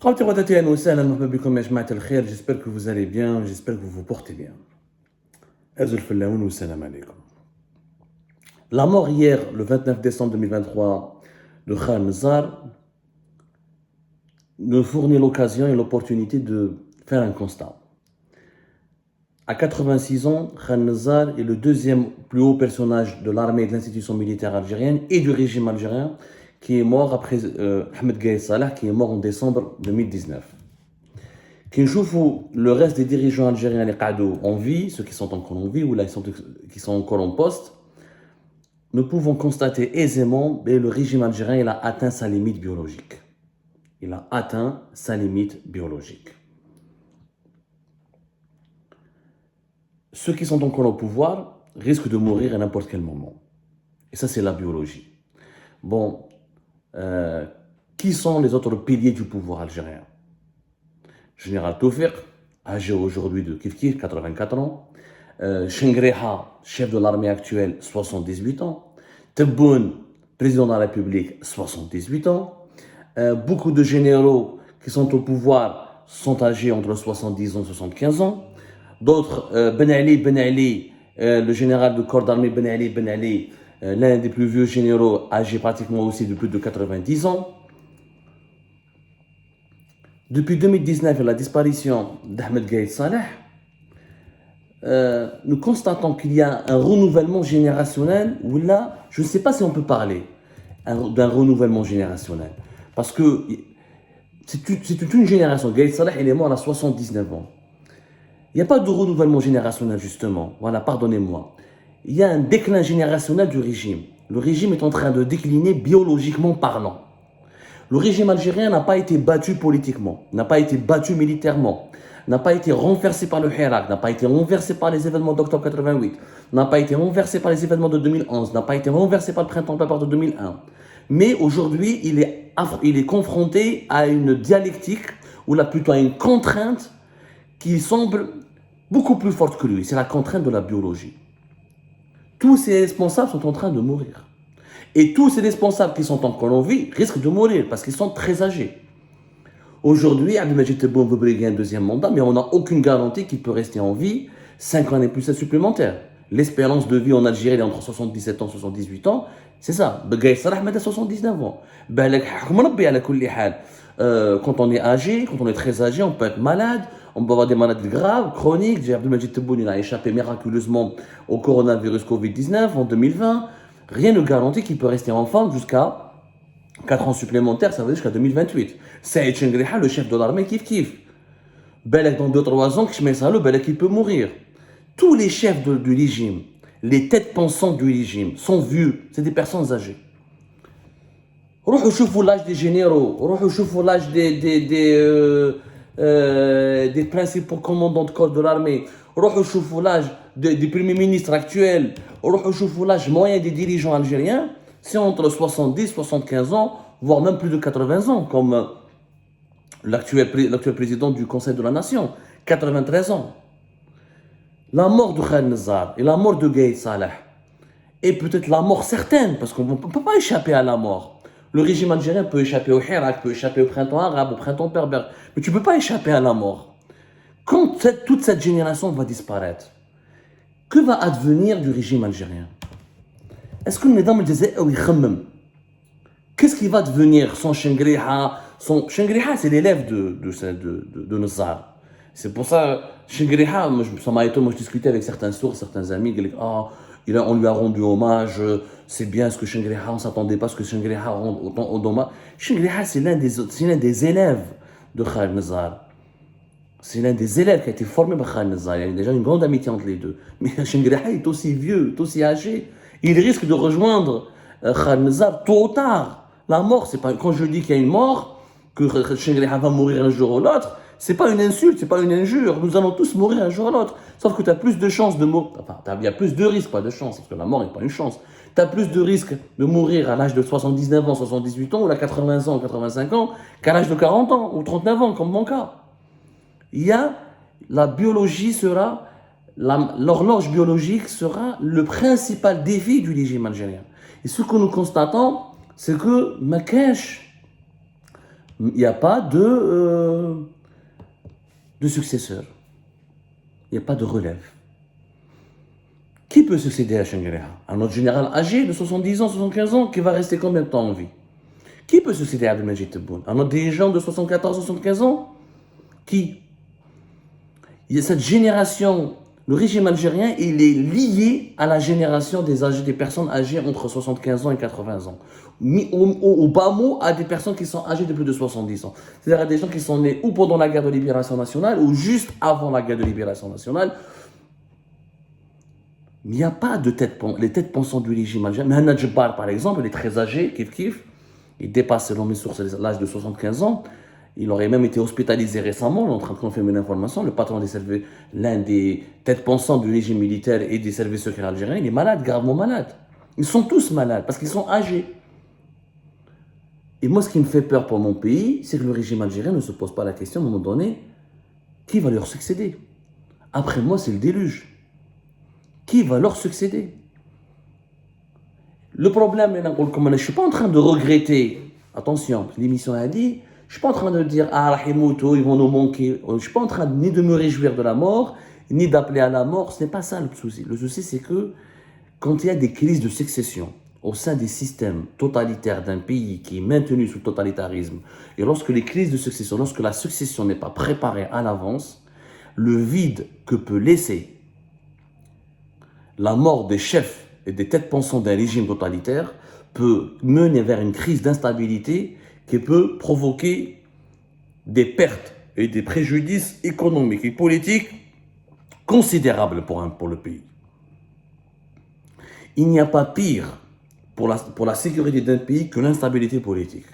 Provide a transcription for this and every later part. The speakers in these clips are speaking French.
J'espère que vous allez bien, j'espère que vous vous portez bien. La mort hier, le 29 décembre 2023, de Khan Nizar, nous fournit l'occasion et l'opportunité de faire un constat. À 86 ans, Khan Nizar est le deuxième plus haut personnage de l'armée et de l'institution militaire algérienne et du régime algérien qui est mort après Ahmed Gaïd Salah, qui est mort en décembre 2019. Qui نشوفوا le reste des dirigeants algériens les قعدوا en vie, ceux qui sont encore en vie ou là qui sont encore en poste, nous pouvons constater aisément que le régime algérien il a atteint sa limite biologique. Il a atteint sa limite biologique. Ceux qui sont encore au pouvoir risquent de mourir à n'importe quel moment. Et ça, c'est la biologie. Bon, qui sont les autres piliers du pouvoir algérien? Général Toufik, âgé aujourd'hui de Kif, 84 ans. Chengreha, chef de l'armée actuelle, 78 ans. Tebboune, président de la République, 78 ans. Beaucoup de généraux qui sont au pouvoir sont âgés entre 70 ans et 75 ans. D'autres, Ben Ali, le général de corps d'armée Ben Ali, l'un des plus vieux généraux, âgé pratiquement aussi de plus de 90 ans. Depuis 2019 et la disparition d'Ahmed Gaïd Salah, nous constatons qu'il y a un renouvellement générationnel où là, je ne sais pas si on peut parler d'un renouvellement générationnel. Parce que c'est toute une génération. Gaïd Salah, il est mort à 79 ans. Il n'y a pas de renouvellement générationnel, justement. Voilà, pardonnez-moi. Il y a un déclin générationnel du régime. Le régime est en train de décliner biologiquement parlant. Le régime algérien n'a pas été battu politiquement, n'a pas été battu militairement, n'a pas été renversé par le Hirak, n'a pas été renversé par les événements d'octobre 88, n'a pas été renversé par les événements de 2011, n'a pas été renversé par le printemps pépère de 2001. Mais aujourd'hui, il est confronté à une dialectique, ou là plutôt à une contrainte qui semble beaucoup plus forte que lui. C'est la contrainte de la biologie. Tous ces responsables sont en train de mourir. Et tous ces responsables qui sont encore en vie risquent de mourir parce qu'ils sont très âgés. Aujourd'hui, Abdelmajid Tebboune veut briguer un deuxième mandat, mais on n'a aucune garantie qu'il peut rester en vie 5 années plus supplémentaires. L'espérance de vie en Algérie est entre 77 ans et 78 ans. C'est ça. Gaïd Salah a 79 ans. Quand on est âgé, quand on est très âgé, on peut être malade, on peut avoir des maladies graves, chroniques. Abdelmajid Tebboune a échappé miraculeusement au coronavirus Covid-19 en 2020. Rien ne garantit qu'il peut rester en forme jusqu'à 4 ans supplémentaires, ça veut dire jusqu'à 2028. Saïd Chengreha, le chef de l'armée, kif. Belek dans 2-3 ans, Belek il peut mourir. Tous les chefs du régime, les têtes pensantes du régime, sont vieux, c'est des personnes âgées. Rohou l'âge des généraux, rohou l'âge des principaux commandants de corps de l'armée, rohou l'âge des premiers ministres actuels, l'âge moyen des dirigeants algériens, c'est entre 70 et 75 ans, voire même plus de 80 ans, comme l'actuel président du Conseil de la Nation, 93 ans. La mort de Khan Nizar et la mort de Gaïd Salah, et peut-être la mort certaine, parce qu'on ne peut pas échapper à la mort. Le régime algérien peut échapper au Hirak, peut échapper au printemps arabe, au printemps berbère, mais tu ne peux pas échapper à la mort. Quand toute cette génération va disparaître, que va advenir du régime algérien? Est-ce que le Nidam al-Jazairi qu'est-ce qui va devenir son Chengreha? Chengreha, c'est l'élève de Nizar. C'est pour ça, Chengreha, ça m'a étonné, moi je discutais avec certaines sources, certains amis, qui disaient, on lui a rendu hommage, c'est bien ce que Chengreha, on ne s'attendait pas à ce que Chengreha rende autant hommage. Chengreha, c'est l'un des élèves de Khan Nizar. C'est l'un des élèves qui a été formé par Khan Nizar. Il y a déjà une grande amitié entre les deux. Mais Chengreha est aussi vieux, est aussi âgé. Il risque de rejoindre Khan Nizar tôt ou tard. La mort, c'est pas quand je dis qu'il y a une mort, que Chengreha va mourir un jour ou l'autre, c'est pas une insulte, c'est pas une injure. Nous allons tous mourir un jour ou l'autre. Sauf que tu as plus de chances de mourir. Enfin, il y a plus de risques, pas de chance, parce que la mort n'est pas une chance. Tu as plus de risques de mourir à l'âge de 79 ans, 78 ans, ou à 80 ans, 85 ans, qu'à l'âge de 40 ans, ou 39 ans, comme mon cas. La biologie sera, l'horloge biologique sera le principal défi du régime algérien. Et ce que nous constatons, c'est que Il n'y a pas de successeur. Il n'y a pas de relève. Qui peut succéder à Chenguereha? Un autre général âgé de 70 ans, 75 ans, qui va rester combien de temps en vie? Qui peut succéder à Abdelmajid Tebboune? Un autre dirigeant de 74, 75 ans? Qui? Il y a cette génération, le régime algérien, il est lié à la génération des personnes âgées entre 75 ans et 80 ans. Au bas mot, à des personnes qui sont âgées de plus de 70 ans. C'est-à-dire à des gens qui sont nés ou pendant la guerre de libération nationale ou juste avant la guerre de libération nationale. Mais il n'y a pas de les têtes pensantes du régime algérien. Mohamed Jebbar, par exemple, il est très âgé, kif. Il dépasse, selon mes sources, l'âge de 75 ans. Il aurait même été hospitalisé récemment. On est en train de confirmer l'information. Le patron l'un des têtes pensantes du régime militaire et des services secrets algériens, il est malade, gravement malade. Ils sont tous malades parce qu'ils sont âgés. Et moi, ce qui me fait peur pour mon pays, c'est que le régime algérien ne se pose pas la question, à un moment donné, qui va leur succéder? Après moi, c'est le déluge. Qui va leur succéder? Le problème, je ne suis pas en train de regretter, attention, l'émission a dit, je ne suis pas en train de dire, ah, ils vont nous manquer. Je ne suis pas en train ni de me réjouir de la mort, ni d'appeler à la mort. Ce n'est pas ça le souci. Le souci, c'est que quand il y a des crises de succession au sein des systèmes totalitaires d'un pays qui est maintenu sous le totalitarisme, et lorsque les crises de succession, lorsque la succession n'est pas préparée à l'avance, le vide que peut laisser la mort des chefs et des têtes pensantes d'un régime totalitaire peut mener vers une crise d'instabilité qui peut provoquer des pertes et des préjudices économiques et politiques considérables pour le pays. Il n'y a pas pire pour la sécurité d'un pays que l'instabilité politique.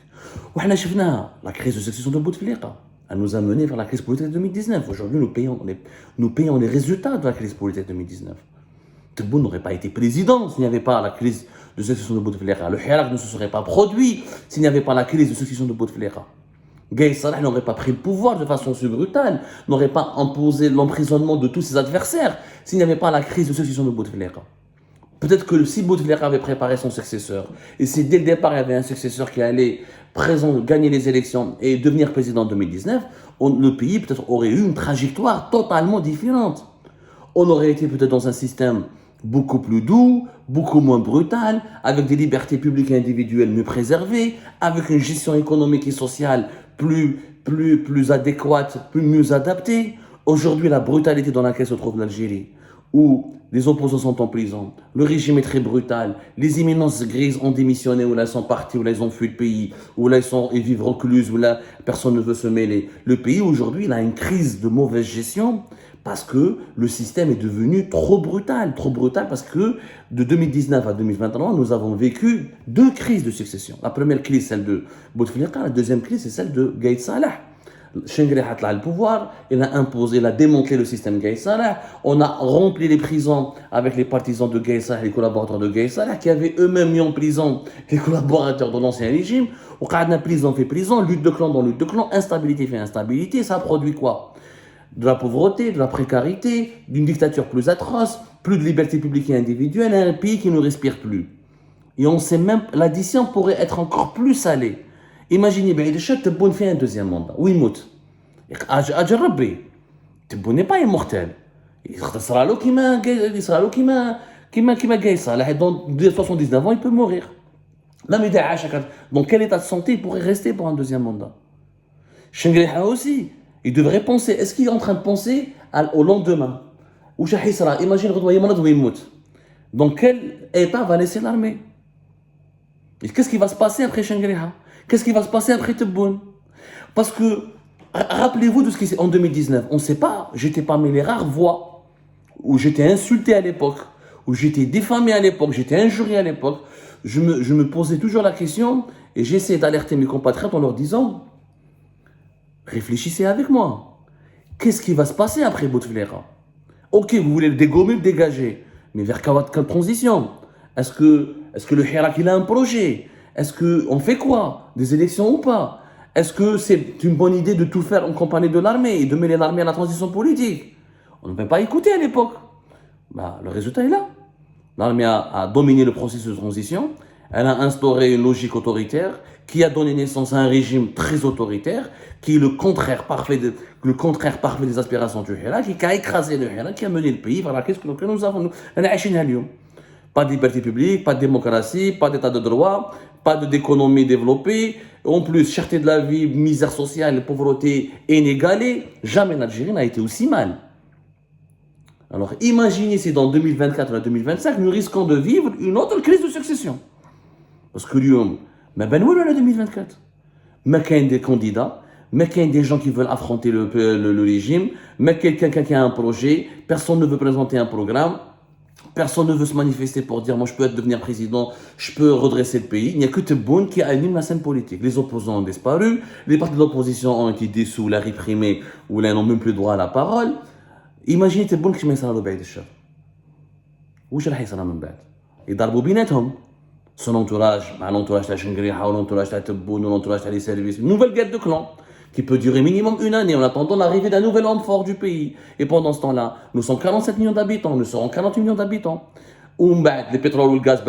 La crise de succession de Bouteflika, elle nous a mené vers la crise politique de 2019. Aujourd'hui, nous payons les résultats de la crise politique de 2019. Tebboune n'aurait pas été président s'il n'y avait pas la crise de succession de Bouteflika. Le Hirak ne se serait pas produit s'il n'y avait pas la crise de succession de Bouteflika. Gaye Salah n'aurait pas pris le pouvoir de façon si brutale, n'aurait pas imposé l'emprisonnement de tous ses adversaires s'il n'y avait pas la crise de succession de Bouteflika. Peut-être que si Bouteflika avait préparé son successeur, et si dès le départ il y avait un successeur qui allait gagner les élections et devenir président en 2019, le pays peut-être aurait eu une trajectoire totalement différente. On aurait été peut-être dans un système beaucoup plus doux, beaucoup moins brutal, avec des libertés publiques et individuelles mieux préservées, avec une gestion économique et sociale plus adéquate, mieux adaptée. Aujourd'hui, la brutalité dans laquelle se trouve l'Algérie, où les opposants sont en prison, le régime est très brutal, les éminences grises ont démissionné, ou là elles sont parties, ou là elles ont fui le pays, ou là ils vivent recluses, ou là personne ne veut se mêler. Le pays aujourd'hui, il a une crise de mauvaise gestion parce que le système est devenu trop brutal parce que de 2019 à 2023, nous avons vécu 2 crises de succession. La première crise, celle de Bouteflika, la deuxième crise, c'est celle de Gaïd Salah. Chenguereha a le pouvoir, il a démantelé le système Gaïd Salah, on a rempli les prisons avec les partisans de Gaïd Salah, les collaborateurs de Gaïd Salah, qui avaient eux-mêmes mis en prison les collaborateurs de l'ancien régime. Au cas de prison fait prison, lutte de clan dans lutte de clan, instabilité fait instabilité, ça produit quoi? De la pauvreté, de la précarité, d'une dictature plus atroce, plus de liberté publique et individuelle, un pays qui ne respire plus. Et on sait même, l'addition pourrait être encore plus salée. Imaginez, Tebboune fait un deuxième mandat, ou il moute. Tebboune n'est pas immortel. Il sera là qui m'a gagné ça. Dans 79 ans, il peut mourir. Dans quel état de santé il pourrait rester pour un deuxième mandat? Chenguereha aussi. Il devrait penser, est-ce qu'il est en train de penser au lendemain? Imagine, dans quel état va laisser l'armée? Et qu'est-ce qui va se passer après Chenguereha? Qu'est-ce qui va se passer après Tebboune? Parce que, rappelez-vous de ce qui s'est en 2019. On ne sait pas, j'étais parmi les rares voix où j'étais insulté à l'époque, où j'étais diffamé à l'époque, j'étais injurié à l'époque. Je me posais toujours la question et j'essayais d'alerter mes compatriotes en leur disant, réfléchissez avec moi. Qu'est-ce qui va se passer après Bouteflika? Ok, vous voulez le dégommer, le dégager. Mais vers quelle transition? Est-ce que le Hirak, il a un projet? Est-ce qu'on fait quoi? Des élections ou pas? Est-ce que c'est une bonne idée de tout faire en compagnie de l'armée et de mêler l'armée à la transition politique? On ne peut pas écouter à l'époque. Le résultat est là. L'armée a dominé le processus de transition. Elle a instauré une logique autoritaire qui a donné naissance à un régime très autoritaire, qui est le contraire parfait des aspirations du Hirak, qui a écrasé le Hirak, qui a mené le pays vers la crise que nous avons. Pas de liberté publique, pas de démocratie, pas d'état de droit, pas d'économie développée. En plus, cherté de la vie, misère sociale, pauvreté inégalée. Jamais l'Algérie n'a été aussi mal. Alors imaginez si dans 2024 ou 2025, nous risquons de vivre une autre crise de succession. Parce que l'UOM, mais ben où est 2024? Mais qu'il y a des candidats, mais qu'il y a des gens qui veulent affronter le régime, mais quelqu'un qui a un projet, personne ne veut présenter un programme, personne ne veut se manifester pour dire moi je peux devenir président, je peux redresser le pays. Il n'y a que Tebboune qui anime la scène politique. Les opposants ont disparu, les partis de l'opposition ont été dissous, la réprimés, ou là n'ont même plus droit à la parole. Imaginez Tebboune qui met ça dans le bail de chef. Où est-ce qu'il va? يضربوا بيناتهم. Son entourage, l'entourage de Chengriha, l'entourage de Tebboune, l'entourage des services, une nouvelle guerre de clans qui peut durer minimum une année en attendant l'arrivée d'un nouvel homme fort du pays. Et pendant ce temps-là, nous sommes 47 millions d'habitants, nous serons 48 millions d'habitants. Ou le pétrole ou le gaz,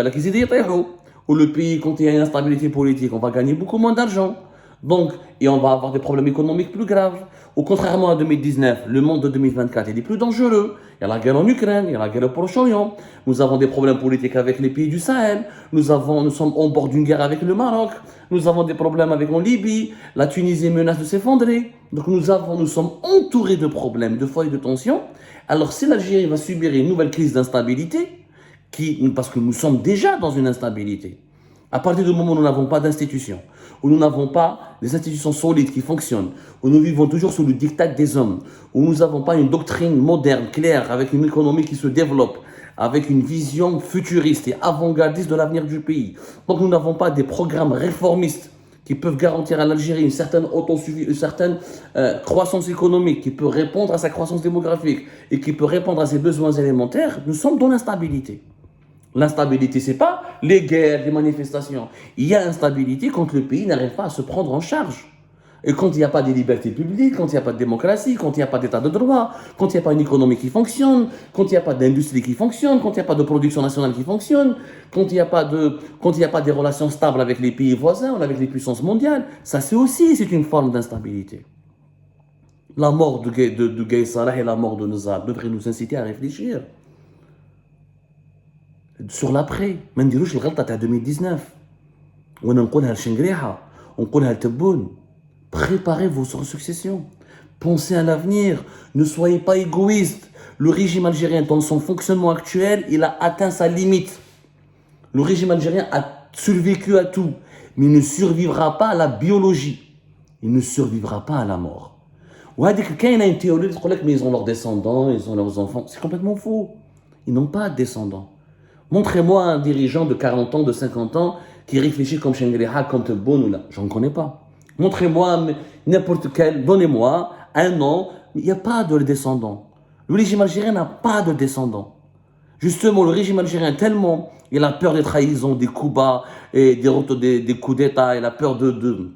ou le pays, quand il y a une instabilité politique, on va gagner beaucoup moins d'argent. Donc, et on va avoir des problèmes économiques plus graves. Ou contrairement à 2019, le monde de 2024 est plus dangereux. Il y a la guerre en Ukraine, il y a la guerre au Proche-Orient. Nous avons des problèmes politiques avec les pays du Sahel. Nous sommes au bord d'une guerre avec le Maroc. Nous avons des problèmes avec en Libye. La Tunisie menace de s'effondrer. Donc nous sommes entourés de problèmes, de foyers de tension. Alors si l'Algérie va subir une nouvelle crise d'instabilité, parce que nous sommes déjà dans une instabilité, à partir du moment où nous n'avons pas d'institutions, où nous n'avons pas des institutions solides qui fonctionnent, où nous vivons toujours sous le diktat des hommes, où nous n'avons pas une doctrine moderne, claire, avec une économie qui se développe, avec une vision futuriste et avant-gardiste de l'avenir du pays. Donc nous n'avons pas des programmes réformistes qui peuvent garantir à l'Algérie une certaine croissance économique, qui peut répondre à sa croissance démographique et qui peut répondre à ses besoins élémentaires. Nous sommes dans l'instabilité. L'instabilité, ce n'est pas les guerres, les manifestations. Il y a instabilité quand le pays n'arrive pas à se prendre en charge. Et quand il n'y a pas de liberté publique, quand il n'y a pas de démocratie, quand il n'y a pas d'état de droit, quand il n'y a pas une économie qui fonctionne, quand il n'y a pas d'industrie qui fonctionne, quand il n'y a pas de production nationale qui fonctionne, quand il n'y a pas des relations stables avec les pays voisins ou avec les puissances mondiales, ça c'est une forme d'instabilité. La mort de Guy Salah et la mort de Nizar devraient nous inciter à réfléchir sur l'après. ما نديروش الغلطه تاع 2019 وانا نقولها لشنقريحه ونقولها لتبون. Préparez vos successions. Pensez à l'avenir. Ne soyez pas égoïstes. Le régime algérien, dans son fonctionnement actuel, il a atteint sa limite. Le régime algérien a survécu à tout, mais il ne survivra pas à la biologie. Il ne survivra pas à la mort. Quand il y a une théorie, mais ils ont leurs descendants, ils ont leurs enfants. C'est complètement faux. Ils n'ont pas de descendants. Montrez-moi un dirigeant de 40 ans, de 50 ans, qui réfléchit comme Chengriha, comme Tebboune ou là. J'en connais pas. Montrez-moi n'importe quel, donnez-moi un nom, il n'y a pas de descendants. Le régime algérien n'a pas de descendants. Justement, le régime algérien, tellement, il a peur des trahisons, des coups bas, et des coups d'État, il a peur de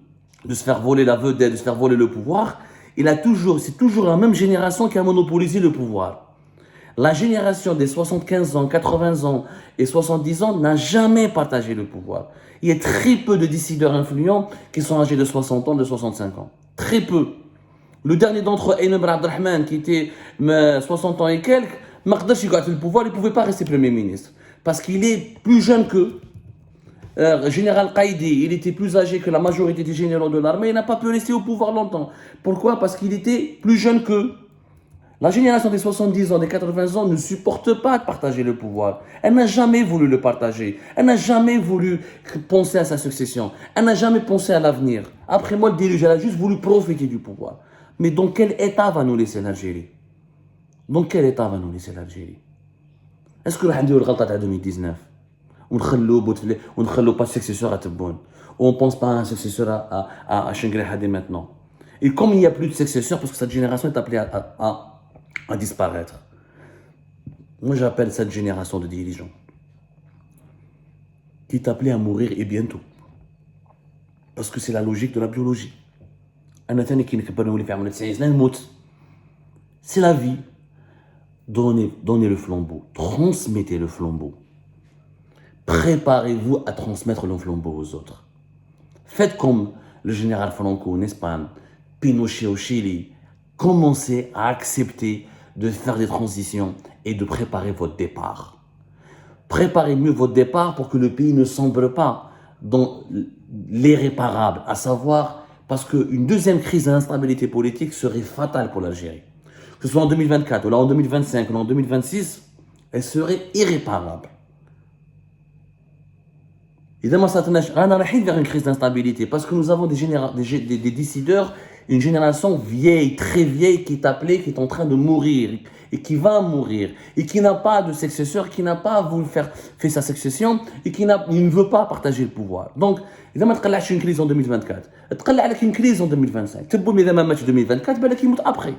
se faire voler la vedette, de se faire voler le pouvoir. C'est toujours la même génération qui a monopolisé le pouvoir. La génération des 75 ans, 80 ans et 70 ans n'a jamais partagé le pouvoir. Il y a très peu de décideurs influents qui sont âgés de 60 ans, de 65 ans. Très peu. Le dernier d'entre eux, Aynem Abdelrahman, qui était 60 ans et quelques, Makdash, il le pouvoir, il ne pouvait pas rester Premier ministre. Parce qu'il est plus jeune qu'eux. Général Qaïdi, il était plus âgé que la majorité des généraux de l'armée, il n'a pas pu rester au pouvoir longtemps. Pourquoi? Parce qu'il était plus jeune qu'eux. La génération des 70 ans, des 80 ans ne supporte pas de partager le pouvoir. Elle n'a jamais voulu le partager. Elle n'a jamais voulu penser à sa succession. Elle n'a jamais pensé à l'avenir. Après moi, le déluge, elle a juste voulu profiter du pouvoir. Mais dans quel état va nous laisser l'Algérie? Dans quel état va nous laisser l'Algérie? Est-ce que nous avons fait l'erreur de 2019? On ne fait pas de successeur à Tebboune. Ou on ne pense pas à un successeur à Chengriha dès maintenant. Et comme il n'y a plus de successeur, parce que cette génération est appelée à disparaître. Moi, j'appelle cette génération de dirigeants qui est appelée à mourir et bientôt. Parce que c'est la logique de la biologie. C'est la vie. Donnez le flambeau. Transmettez le flambeau. préparez-vous à transmettre le flambeau aux autres. Faites comme le général Franco en Espagne, Pinochet au Chili. Commencez à accepter de faire des transitions et de préparer votre départ. Préparez mieux votre départ pour que le pays ne sombre pas dans l'irréparable, à savoir parce qu'une deuxième crise d'instabilité politique serait fatale pour l'Algérie. Que ce soit en 2024 ou là en 2025 ou en 2026, elle serait irréparable. Évidemment, ça arrive vers une crise d'instabilité parce que nous avons des décideurs, une génération vieille, très vieille qui est appelée, qui est en train de mourir et qui va mourir et qui n'a pas de successeur, qui n'a pas voulu faire sa succession et qui ne veut pas partager le pouvoir. Donc, évidemment, il y a une crise en 2024, il y a une crise en 2025. Tu peux mettre un match 2024, mais il mourra après.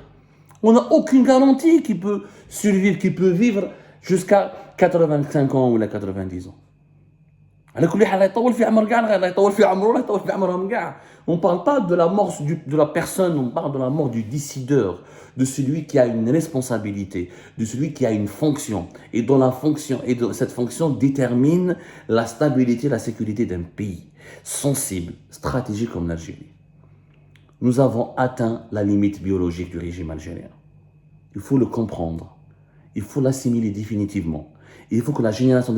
On n'a aucune garantie qu'il peut survivre, qu'il peut vivre jusqu'à 85 ans ou 90 ans. On ne parle pas de la mort de la personne, on parle de la mort du décideur, de celui qui a une responsabilité, de celui qui a une fonction. Et dont la fonction, et cette fonction détermine la stabilité, la sécurité d'un pays sensible, stratégique comme l'Algérie. Nous avons atteint la limite biologique du régime algérien. Il faut le comprendre. Il faut l'assimiler définitivement. Il faut que la génération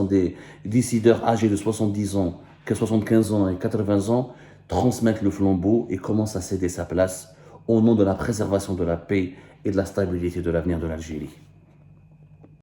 des décideurs âgés de 70 ans, 75 ans et 80 ans transmettent le flambeau et commencent à céder sa place au nom de la préservation de la paix et de la stabilité de l'avenir de l'Algérie.